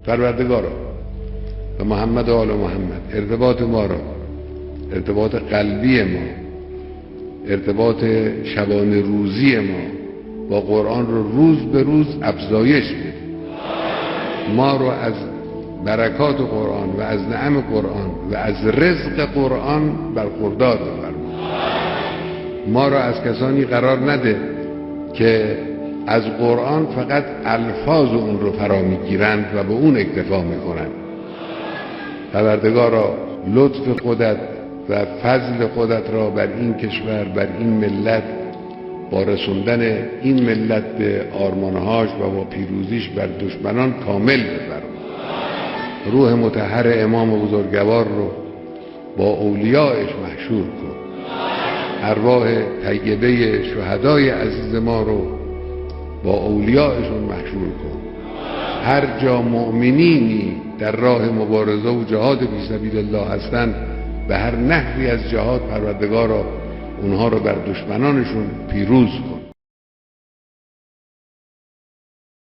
پروردگارا و محمد و آل محمد ارتباط ما را، ارتباط قلبی ما، ارتباط شبانه روزی ما با قرآن رو روز به روز افزایش بده. ما رو از برکات قرآن و از نعم قرآن و از رزق قرآن برخوردار بفرما. ما را از کسانی قرار نده که از قرآن فقط الفاظ اون رو فرا میگیرند و به اون اکتفا میکنند. پروردگارا لطف خودت و فضل خودت را بر این کشور، بر این ملت، با رسوندن این ملت به آرمانهاش و با پیروزیش بر دشمنان کامل بفرما. روح مطهر امام بزرگوار رو با اولیایش محشور کن. ارواح طیبه شهدای عزیز ما رو با اولیایشون محشور کن. هر جا مؤمنینی در راه مبارزه و جهاد فی سبیل الله هستند، به هر نحوی از جهاد پروردگارا اونها رو بر دشمنانشون پیروز کن.